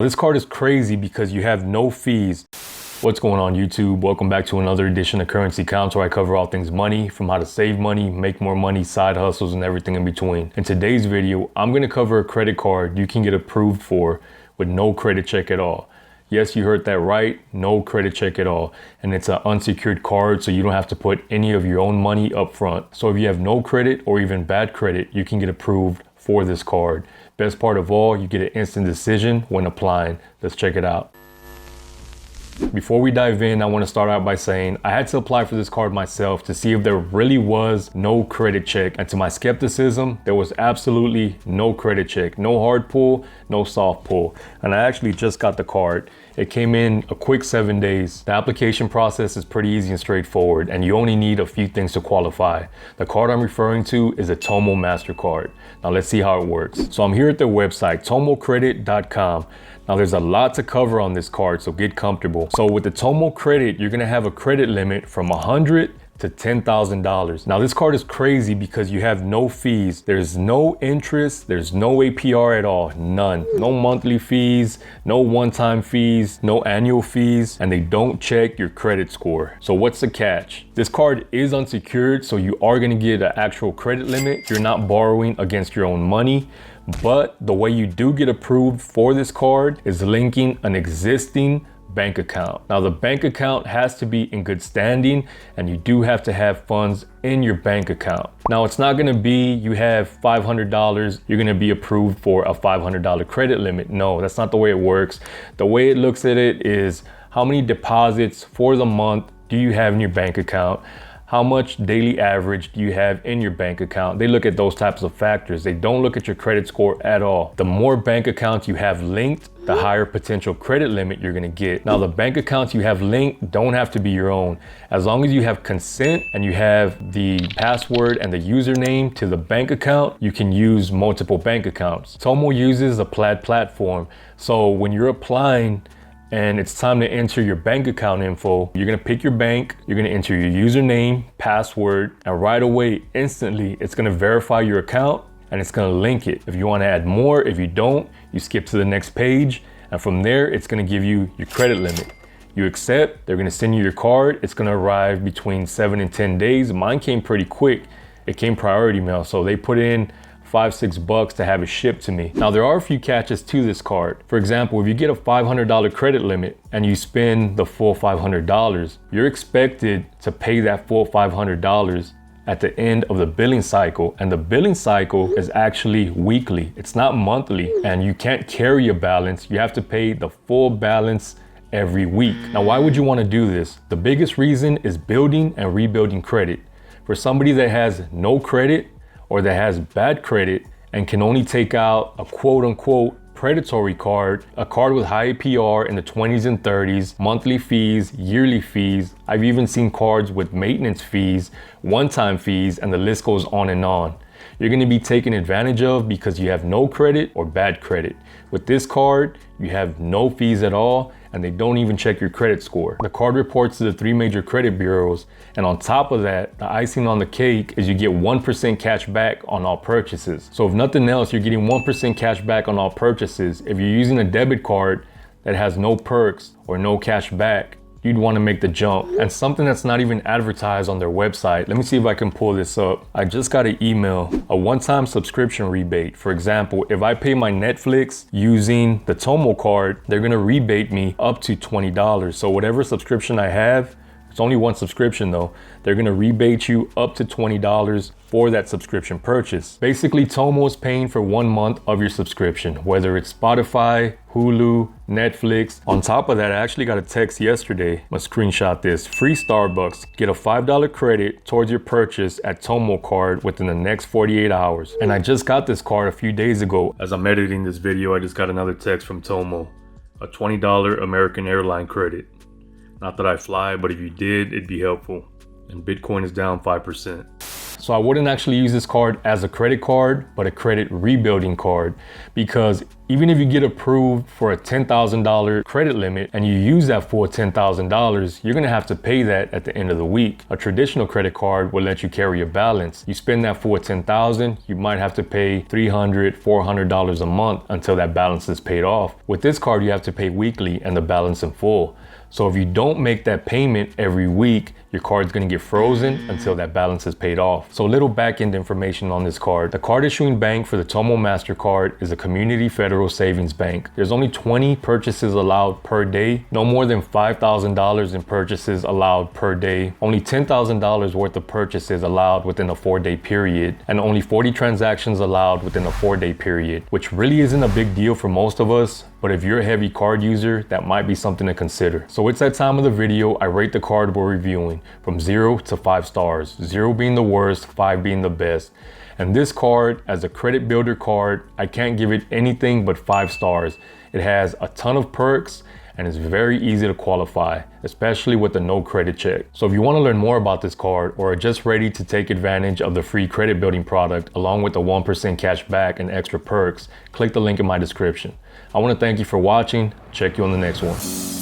This card is crazy because you have no fees. What's going on YouTube? Welcome back to another edition of Currency Counts, where I cover all things money, from how to save money, make more money, side hustles, and everything in between. In today's video, I'm going to cover a credit card you can get approved for with no credit check at all. Yes, you heard that right, no credit check at all. And it's an unsecured card, so you don't have to put any of your own money up front. So if you have no credit or even bad credit, you can get approved for this card. Best part of all, you get an instant decision when applying. Let's check it out. Before we dive in, I want to start out by saying I had to apply for this card myself to see if there really was no credit check. And to my skepticism, there was absolutely no credit check. No hard pull, no soft pull. And I actually just got the card. It came in a quick 7 days. The application process is pretty easy and straightforward, and you only need a few things to qualify. The card I'm referring to is a TOMO MasterCard. Now let's see how it works. So I'm here at their website, tomocredit.com. Now there's a lot to cover on this card, so get comfortable. So with the TOMO credit, you're gonna have a credit limit from $100 to $10,000. Now this card is crazy because you have no fees. There's no interest, there's no APR at all, none. No monthly fees, no one-time fees, no annual fees, and they don't check your credit score. So what's the catch? This card is unsecured, so you are gonna get an actual credit limit. You're not borrowing against your own money. But the way you do get approved for this card is linking an existing bank account. Now the bank account has to be in good standing, and you do have to have funds in your bank account. Now it's not gonna be you have $500, you're gonna be approved for a $500 credit limit. No, that's not the way it works. The way it looks at it is how many deposits for the month do you have in your bank account? How much daily average do you have in your bank account? They look at those types of factors. They don't look at your credit score at all. The more bank accounts you have linked, the higher potential credit limit you're gonna get. Now the bank accounts you have linked don't have to be your own. As long as you have consent and you have the password and the username to the bank account, you can use multiple bank accounts. TOMO uses a Plaid platform. So when you're applying, and it's time to enter your bank account info, you're gonna pick your bank, you're gonna enter your username, password, and right away, instantly, it's gonna verify your account and it's gonna link it. If you wanna add more, if you don't, you skip to the next page, and from there, it's gonna give you your credit limit. You accept, they're gonna send you your card. It's gonna arrive between 7 and 10 days. Mine came pretty quick. It came priority mail, so they put in $5-6 to have it shipped to me. Now there are a few catches to this card. For example, if you get a $500 credit limit and you spend the full $500, you're expected to pay that full $500 at the end of the billing cycle. And the billing cycle is actually weekly. It's not monthly, and you can't carry a balance. You have to pay the full balance every week. Now, why would you want to do this? The biggest reason is building and rebuilding credit. For somebody that has no credit, or that has bad credit and can only take out a quote unquote predatory card, a card with high APR in the 20s and 30s, monthly fees, yearly fees. I've even seen cards with maintenance fees, one-time fees, and the list goes on and on. You're gonna be taken advantage of because you have no credit or bad credit. With this card, you have no fees at all, and they don't even check your credit score. The card reports to the 3 major credit bureaus, and on top of that, the icing on the cake is you get 1% cash back on all purchases. So if nothing else, you're getting 1% cash back on all purchases. If you're using a debit card that has no perks or no cash back, you'd want to make the jump. And something that's not even advertised on their website. Let me see if I can pull this up. I just got an email, a one-time subscription rebate. For example, if I pay my Netflix using the TOMO card, they're gonna rebate me up to $20. So whatever subscription I have, it's only one subscription though, they're gonna rebate you up to $20 for that subscription purchase. Basically, TOMO is paying for 1 month of your subscription, whether it's Spotify, Hulu, Netflix. On top of that, I actually got a text yesterday. I'm gonna screenshot this. Free Starbucks. Get a $5 credit towards your purchase at TOMO card within the next 48 hours. And I just got this card a few days ago. As I'm editing this video, I just got another text from TOMO. A $20 American airline credit. Not that I fly, but if you did, it'd be helpful. And Bitcoin is down 5%. So I wouldn't actually use this card as a credit card, but a credit rebuilding card, because even if you get approved for a $10,000 credit limit and you use that full $10,000, you're gonna have to pay that at the end of the week. A traditional credit card will let you carry a balance. You spend that full $10,000, you might have to pay $300, $400 a month until that balance is paid off. With this card, you have to pay weekly and the balance in full. So if you don't make that payment every week, your card's gonna get frozen until that balance is paid off. So a little back-end information on this card. The card issuing bank for the TOMO MasterCard is a Community Federal Savings Bank. There's only 20 purchases allowed per day, no more than $5,000 in purchases allowed per day, only $10,000 worth of purchases allowed within a 4-day period, and only 40 transactions allowed within a 4-day period, which really isn't a big deal for most of us, but if you're a heavy card user, that might be something to consider. So it's that time of the video. I rate the card we're reviewing from 0 to 5 stars, 0 being the worst, 5 being the best. And this card, as a credit builder card, I can't give it anything but 5 stars. It has a ton of perks and it's very easy to qualify, especially with the no credit check. So if you want to learn more about this card or are just ready to take advantage of the free credit building product along with the 1% cash back and extra perks, click the link in my description. I want to thank you for watching. Check you on the next one.